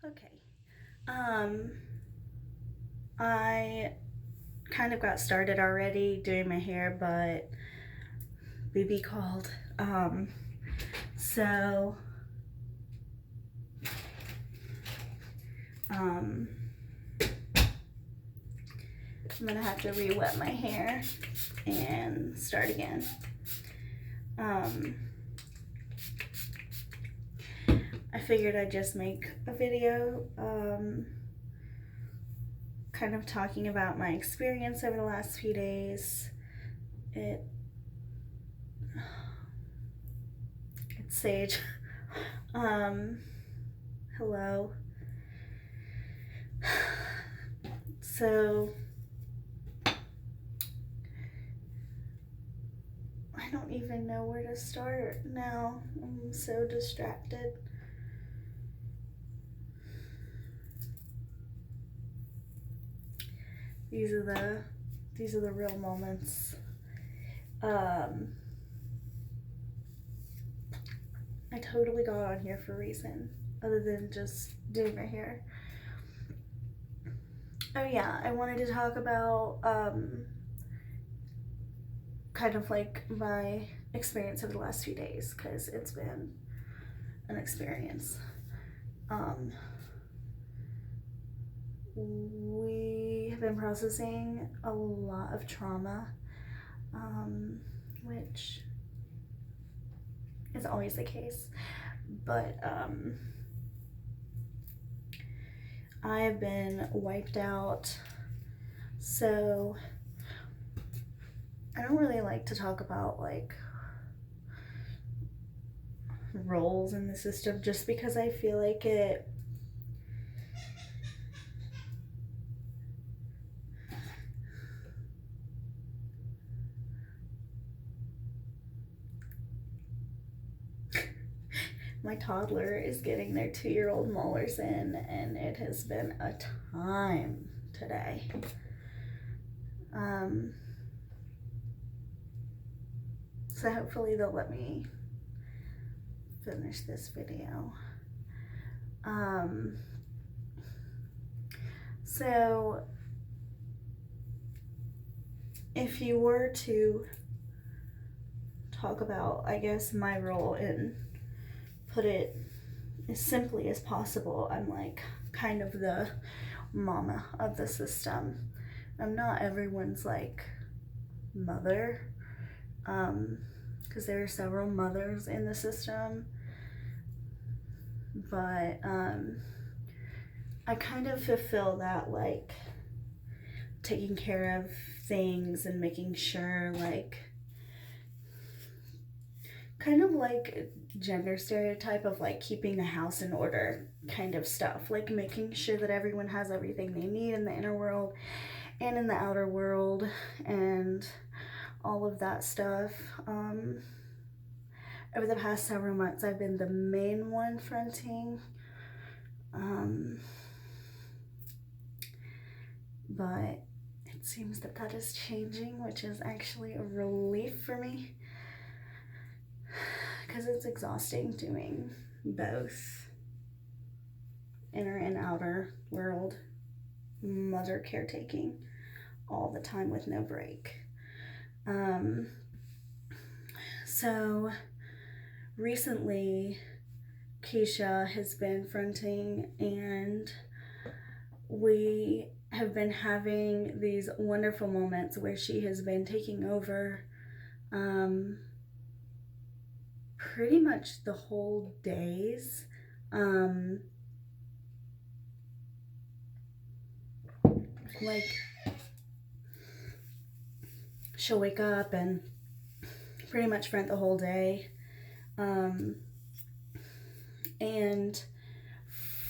Okay. Um, I kind of got started already doing my hair, but BB called. So, um, I'm gonna have to re-wet my hair and start again. Um, I figured I'd just make a video, kind of talking about my experience over the last few days. It's Sage. Um, Hello. So, I don't even know where to start now. I'm so distracted. These are the real moments. Um, I totally got on here for a reason other than just doing my hair. Oh yeah, I wanted to talk about kind of like my experience over the last few days because it's been an experience. Um, we have been processing a lot of trauma, which is always the case. But I have been wiped out, so I don't really like to talk about like roles in the system just because I feel like it my toddler is getting their 2-year-old molars in, and it has been a time today. Um, so hopefully they'll let me finish this video. So if you were to talk about, I guess, my role and put it as simply as possible, I'm like kind of the mama of the system. I'm not everyone's like mother, because there are several mothers in the system, but I kind of fulfill that, like taking care of things and making sure, like kind of like gender stereotype of like keeping the house in order kind of stuff, like making sure that everyone has everything they need in the inner world and in the outer world and all of that stuff. Over the past several months, I've been the main one fronting, but it seems that that is changing, which is actually a relief for me because it's exhausting doing both inner and outer world mother caretaking all the time with no break. So recently, Keisha has been fronting, and we have been having these wonderful moments where she has been taking over pretty much the whole days. Like, she'll wake up and pretty much front the whole day. And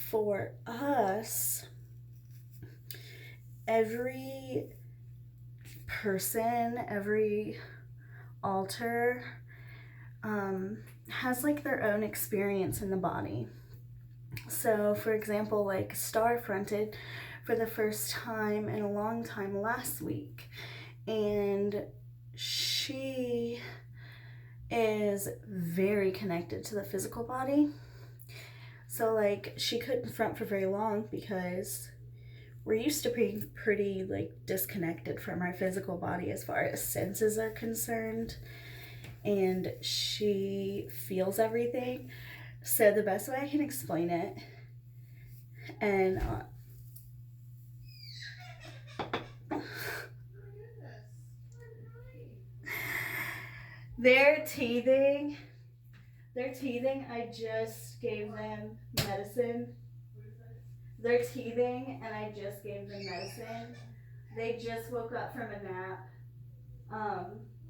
for us, every person, every altar has like their own experience in the body. So, for example, like Star fronted for the first time in a long time last week, and she is very connected to the physical body. So, like, she couldn't front for very long because we're used to being pretty, like, disconnected from our physical body as far as senses are concerned. And she feels everything. So, the best way I can explain it, and they're teething. They're teething. I just gave them medicine. They're teething, and I just gave them medicine. They just woke up from a nap.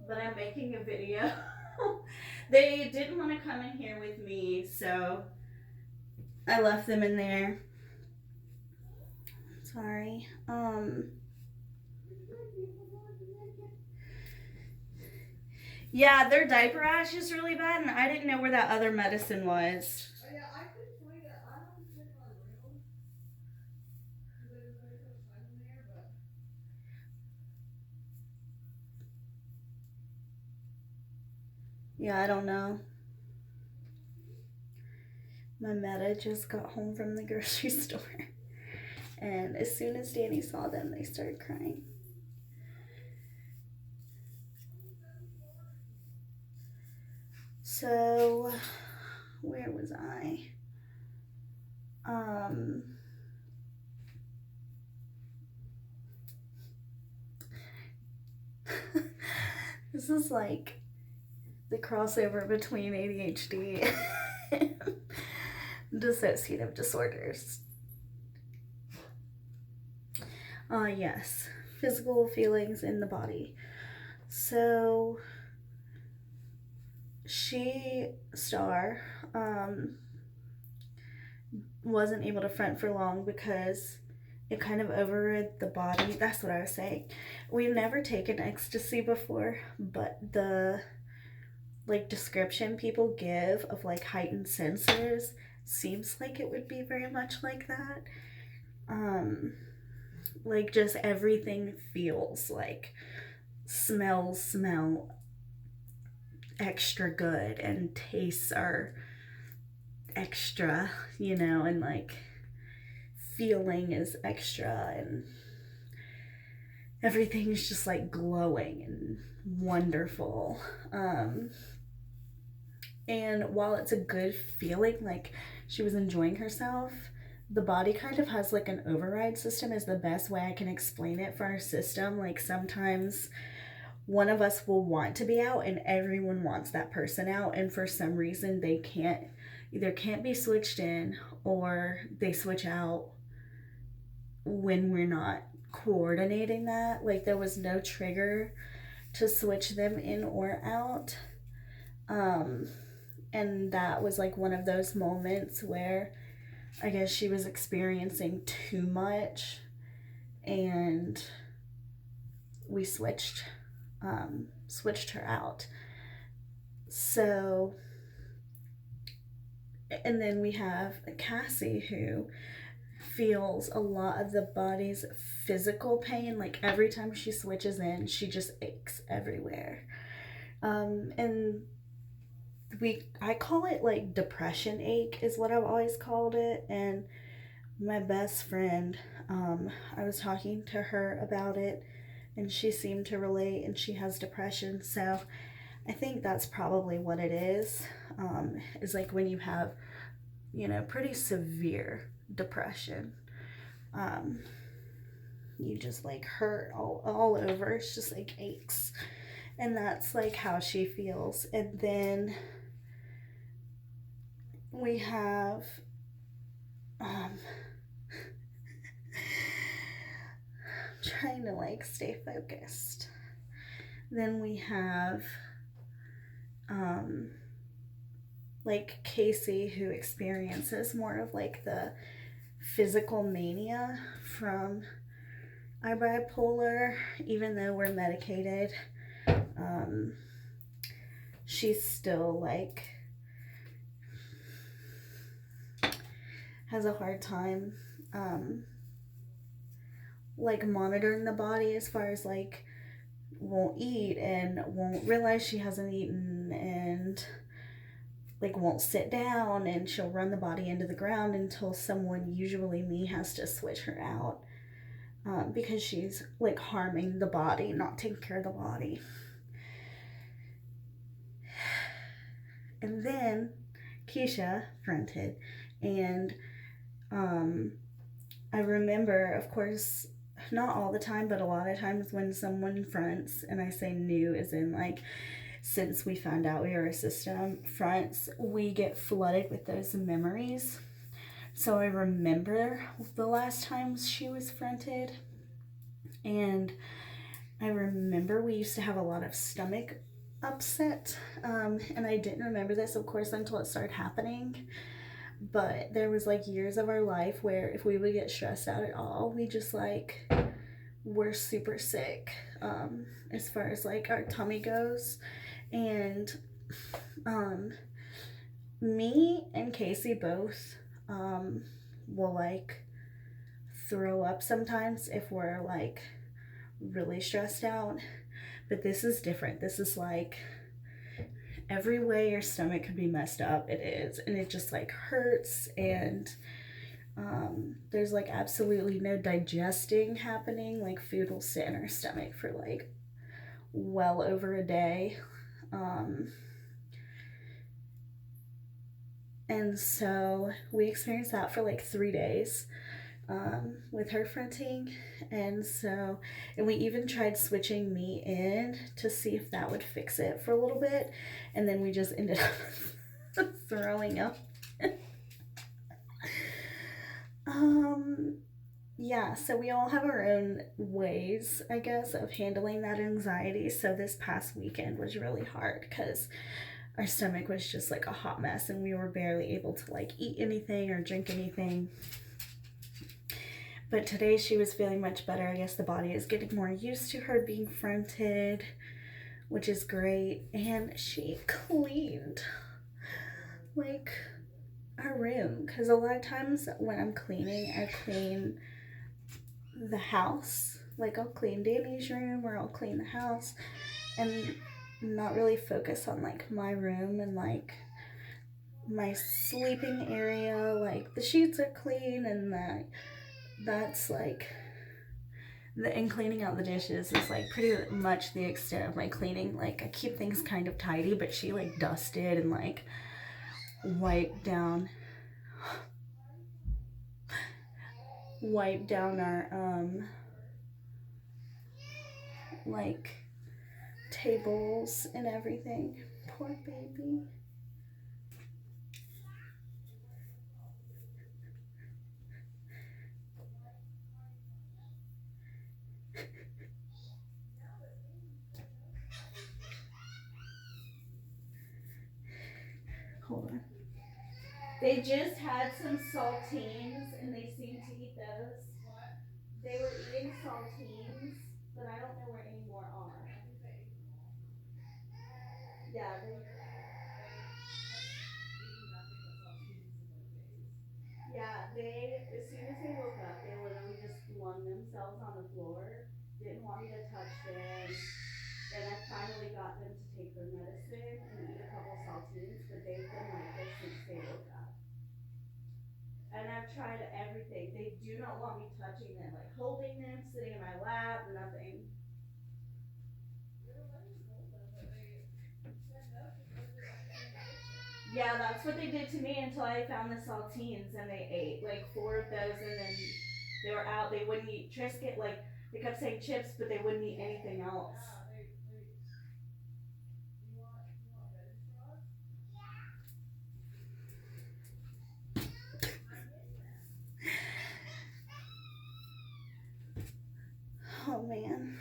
But I'm making a video. They didn't want to come in here with me, so I left them in there. Sorry. Yeah, their diaper rash is really bad, and I didn't know where that other medicine was. Yeah, I couldn't find it. I don't think it's on room. There's in there, but yeah, I don't know. My Meta just got home from the grocery store, and as soon as Danny saw them, they started crying. So, where was I? This is like the crossover between ADHD and dissociative disorders. Yes, physical feelings in the body. So, Star, wasn't able to front for long because it kind of overrid the body. That's what I was saying. We've never taken ecstasy before, but the like description people give of like heightened senses seems like it would be very much like that. Like just everything feels like smells smell extra good and tastes are extra, you know, and like feeling is extra and everything's just like glowing and wonderful. And while it's a good feeling, like she was enjoying herself, the body kind of has like an override system, is the best way I can explain it for our system. Like sometimes one of us will want to be out and everyone wants that person out, and for some reason they can't be switched in, or they switch out when we're not coordinating that. Like there was no trigger to switch them in or out. And that was like one of those moments where I guess she was experiencing too much and we switched her out. So, and then we have Cassie, who feels a lot of the body's physical pain. Like every time she switches in, she just aches everywhere. And I call it like depression ache is what I've always called it. And my best friend, I was talking to her about it and she seemed to relate, and she has depression. So I think that's probably what it is like when you have, you know, pretty severe depression. You just like hurt all over. It's just like aches. And that's like how she feels. And then we have I'm trying to like stay focused. Then we have like Casey, who experiences more of like the physical mania from our bipolar. Even though we're medicated, she's still like has a hard time like monitoring the body, as far as like won't eat and won't realize she hasn't eaten, and like won't sit down, and she'll run the body into the ground until someone, usually me, has to switch her out, because she's like harming the body, not taking care of the body. And then Keisha fronted, and I remember, of course, not all the time, but a lot of times when someone fronts, and I say new as in like since we found out we were a system fronts, we get flooded with those memories. So I remember the last times she was fronted, and I remember we used to have a lot of stomach upset, and I didn't remember this, of course, until it started happening. But there was like years of our life where if we would get stressed out at all, we just like were super sick, as far as like our tummy goes. And me and Casey both will like throw up sometimes if we're like really stressed out. But this is different. This is like every way your stomach could be messed up, it is. And it just like hurts, and there's like absolutely no digesting happening. Like food will sit in our stomach for like well over a day. And so we experienced that for like 3 days, with her fronting. And so, and we even tried switching me in to see if that would fix it for a little bit. And then we just ended up throwing up. Yeah, so we all have our own ways, I guess, of handling that anxiety. So this past weekend was really hard because our stomach was just like a hot mess, and we were barely able to like eat anything or drink anything. But today she was feeling much better. I guess the body is getting more used to her being fronted, which is great. And she cleaned like our room, because a lot of times when I'm cleaning, I clean the house. Like I'll clean Danny's room, or I'll clean the house, and not really focus on like my room and like my sleeping area. Like the sheets are clean, and that's like and cleaning out the dishes is like pretty much the extent of my cleaning. Like I keep things kind of tidy, but she like dusted and like wiped down our like tables and everything. Poor baby. Hold on. They just had some saltines, and they seem to eat those. They were eating saltines, but I don't know where any more are. Yeah, they as soon as they woke up, they literally just flung themselves on the floor. Didn't want me to touch them. Then I finally got them to take their medicine and eat a couple saltines, but they've been like this since they woke up. And I've tried everything. They do not want me touching them, like holding them, sitting in my lap, nothing. Yeah, that's what they did to me until I found the saltines, and they ate like 4 of those, and then they were out. They wouldn't eat Triscuit. Like they kept saying chips, but they wouldn't eat anything else. Oh man,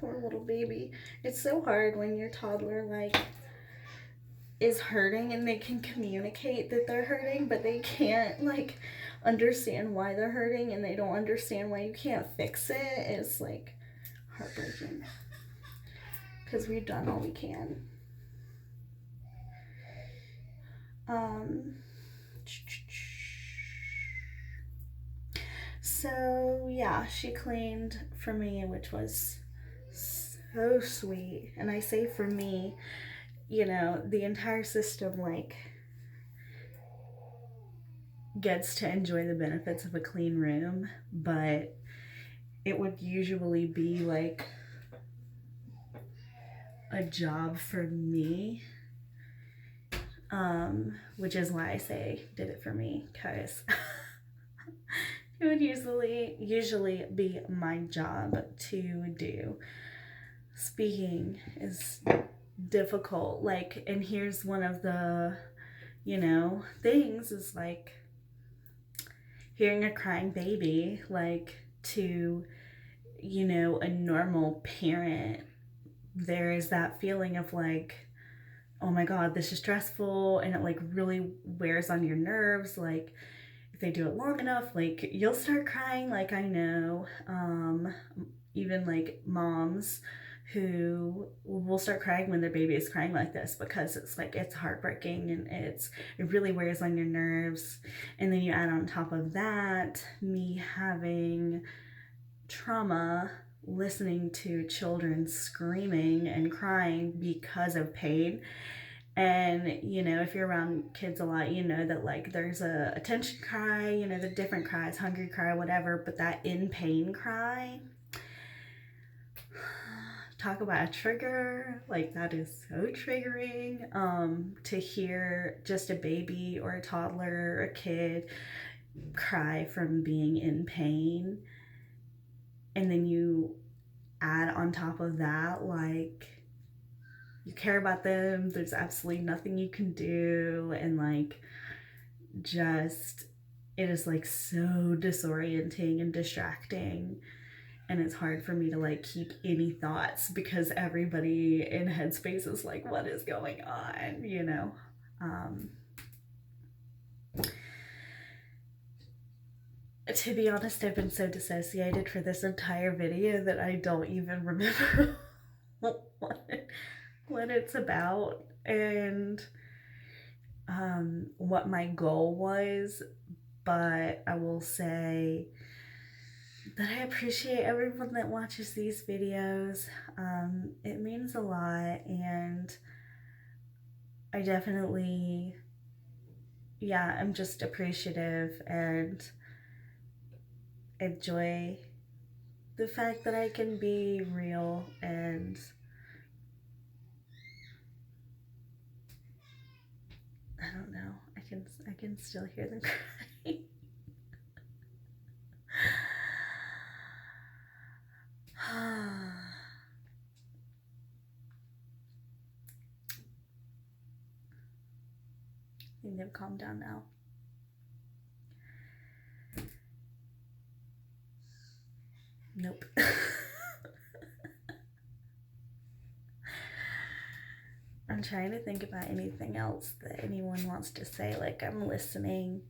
poor little baby. It's so hard when your toddler like is hurting, and they can communicate that they're hurting, but they can't like understand why they're hurting, and they don't understand why you can't fix it. It's like heartbreaking, because we've done all we can. So yeah, she cleaned for me, which was so sweet. And I say for me, you know, the entire system like gets to enjoy the benefits of a clean room, but it would usually be like a job for me, which is why I say did it for me, because it would usually be my job to do. Speaking is difficult, like, and here's one of the, you know, things is like hearing a crying baby, like, to, you know, a normal parent, there is that feeling of like, oh my god, this is stressful, and it like really wears on your nerves. Like if they do it long enough, like you'll start crying. Like I know, even like moms who will start crying when their baby is crying like this, because it's like it's heartbreaking and it really wears on your nerves. And then you add on top of that me having trauma, listening to children screaming and crying because of pain. And you know, if you're around kids a lot, you know that like there's a attention cry, you know, the different cries, hungry cry, whatever, but that in pain cry, talk about a trigger. Like that is so triggering, to hear just a baby or a toddler or a kid cry from being in pain. And then you add on top of that, like, you care about them, there's absolutely nothing you can do, and like, just, it is like so disorienting and distracting. And it's hard for me to like keep any thoughts because everybody in Headspace is like, what is going on, you know? To be honest, I've been so dissociated for this entire video that I don't even remember what it's about, and what my goal was. But I will say that I appreciate everyone that watches these videos. It means a lot, and I definitely, yeah, I'm just appreciative and enjoy the fact that I can be real. And I don't know, I can still hear them crying. I think they've calmed down now. Nope. I'm trying to think about anything else that anyone wants to say. Like, I'm listening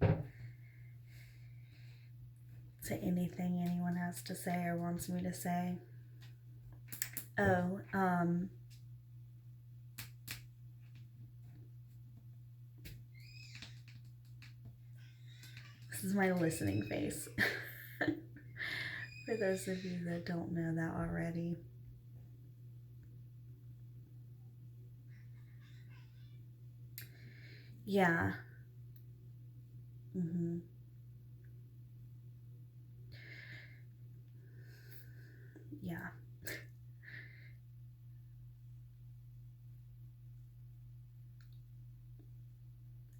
to anything anyone has to say or wants me to say. Oh, this is my listening face. For those of you that don't know that already. Yeah. Yeah.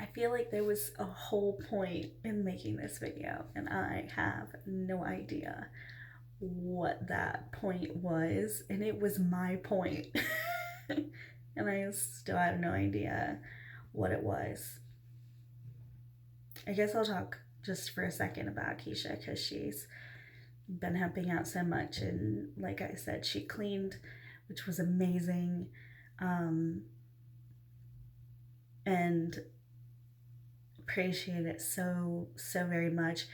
I feel like there was a whole point in making this video, and I have no idea what that point was, and it was my point. And I still have no idea what it was. I guess I'll talk just for a second about Keisha, because she's been helping out so much, and like I said, she cleaned, which was amazing, and appreciate it so very much.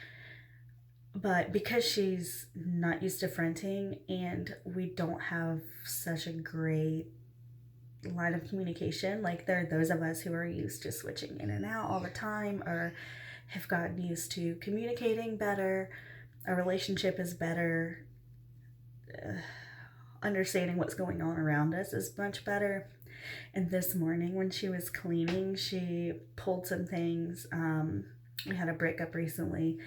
But because she's not used to fronting and we don't have such a great line of communication, like there are those of us who are used to switching in and out all the time, or have gotten used to communicating better, our relationship is better, understanding what's going on around us is much better. And this morning when she was cleaning, she pulled some things. We had a breakup recently,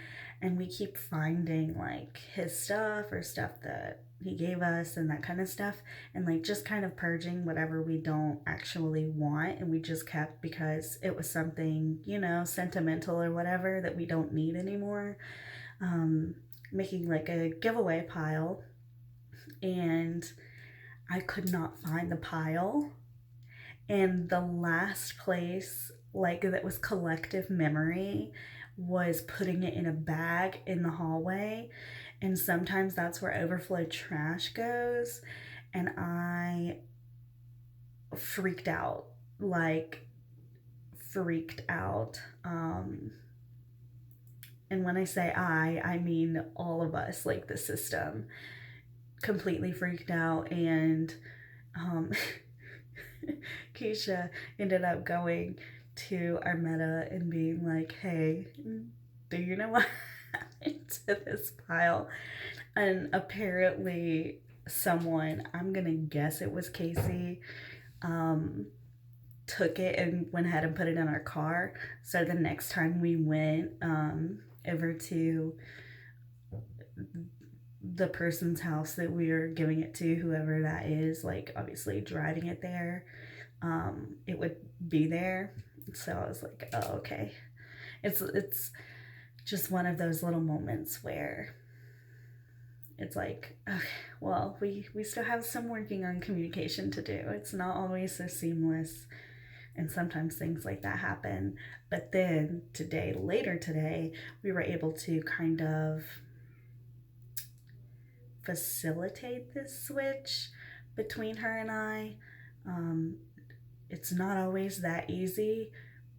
and we keep finding like his stuff or stuff that he gave us and that kind of stuff, and like just kind of purging whatever we don't actually want and we just kept because it was something, you know, sentimental or whatever that we don't need anymore. Making like a giveaway pile, and I could not find the pile. And the last place, like, that was collective memory was putting it in a bag in the hallway. And sometimes that's where overflow trash goes. And I freaked out, like, freaked out. And when I say I mean all of us, like the system, completely freaked out. And Keisha ended up going to Armetta and being like, hey, do you know what happened to this pile? And apparently someone, I'm gonna guess it was Casey, took it and went ahead and put it in our car. So the next time we went over to the person's house that we are giving it to, whoever that is, like obviously driving it there, it would be there. So I was like, oh, okay. It's just one of those little moments where it's like, okay, well, we still have some working on communication to do. It's not always so seamless, and sometimes things like that happen. But then later today, we were able to kind of facilitate this switch between her and I. It's not always that easy,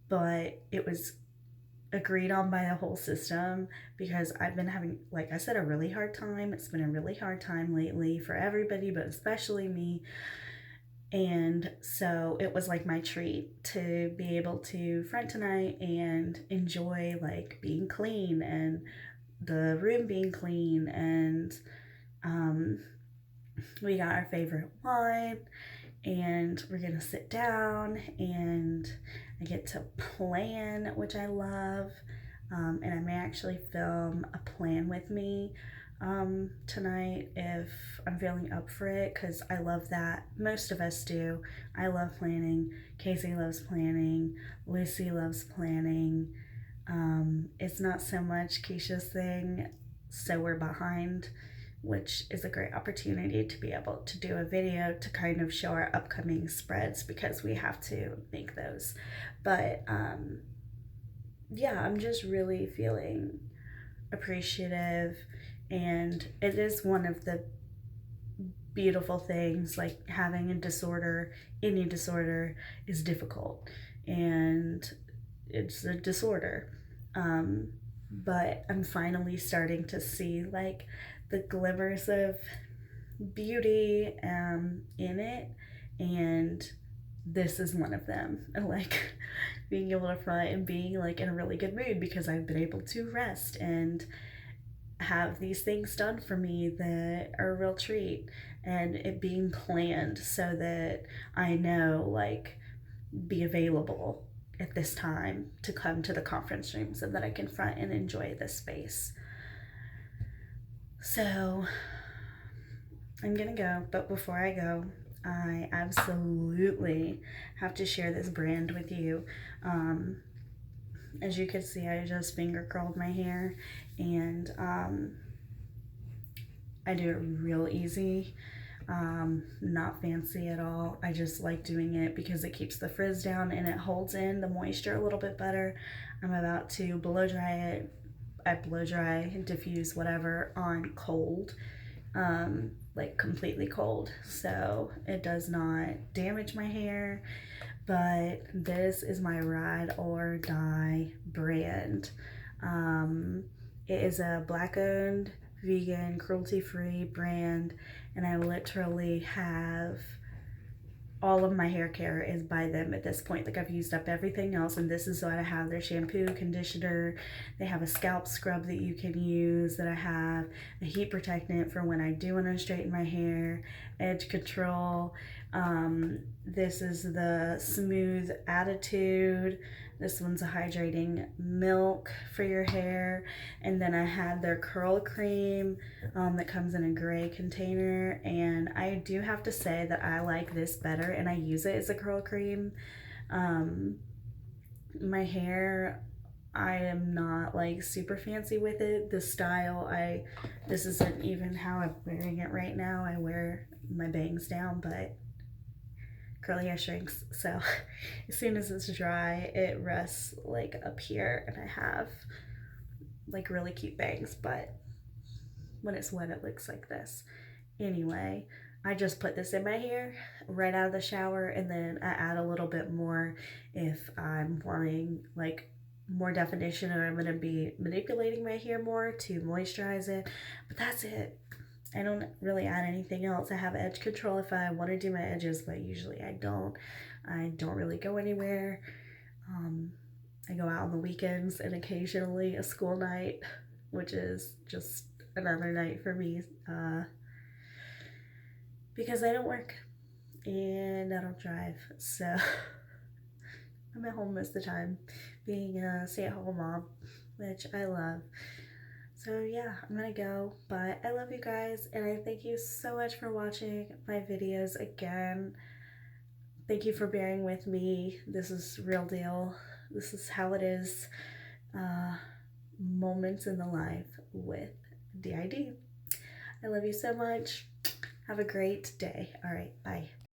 but it was agreed on by the whole system because I've been having, like I said, a really hard time. It's been a really hard time lately for everybody, but especially me. And so it was like my treat to be able to front tonight and enjoy like being clean and the room being clean. And we got our favorite wine, and we're gonna sit down and I get to plan, which I love. And I may actually film a plan with me tonight if I'm feeling up for it, because I love that. Most of us do. I love planning. Casey loves planning. Lucy loves planning. It's not so much Keisha's thing, so we're behind, which is a great opportunity to be able to do a video to kind of show our upcoming spreads because we have to make those. But yeah, I'm just really feeling appreciative, and it is one of the beautiful things, like having a disorder. Any disorder is difficult, and it's a disorder. But I'm finally starting to see like the glimmers of beauty in it, and this is one of them. Like being able to front and being like in a really good mood because I've been able to rest and have these things done for me that are a real treat, and it being planned so that I know, like, be available at this time to come to the conference room so that I can front and enjoy this space. So I'm gonna go, but before I go, I absolutely have to share this brand with you. As you can see, I just finger curled my hair, and I do it real easy, not fancy at all. I just like doing it because it keeps the frizz down and it holds in the moisture a little bit better. I'm about to blow dry it. I blow dry, diffuse, whatever, on cold, like completely cold, so it does not damage my hair. But this is my Ride or Die brand. It is a Black owned, vegan, cruelty free brand, and I literally have all of my hair care is by them at this point. Like, I've used up everything else, and this is what I have: their shampoo, conditioner. They have a scalp scrub that you can use, that I have a heat protectant for when I do want to straighten my hair, edge control. This is the Smooth Attitude. This one's a hydrating milk for your hair. And then I had their curl cream that comes in a gray container. And I do have to say that I like this better, and I use it as a curl cream. My hair, I am not like super fancy with it. The style, this isn't even how I'm wearing it right now. I wear my bangs down, but curly hair shrinks, so as soon as it's dry it rests like up here, and I have like really cute bangs, but when it's wet it looks like this. Anyway, I just put this in my hair right out of the shower, and then I add a little bit more if I'm wanting like more definition, or I'm going to be manipulating my hair more to moisturize it, but that's it. I don't really add anything else. I have edge control if I want to do my edges, but usually I don't. I don't really go anywhere. I go out on the weekends and occasionally a school night, which is just another night for me, because I don't work and I don't drive, so I'm at home most of the time, being a stay-at-home mom, which I love. So yeah, I'm gonna go, but I love you guys, and I thank you so much for watching my videos again. Thank you for bearing with me. This is real deal. This is how it is. Moments in the life with DID. I love you so much. Have a great day. All right, bye.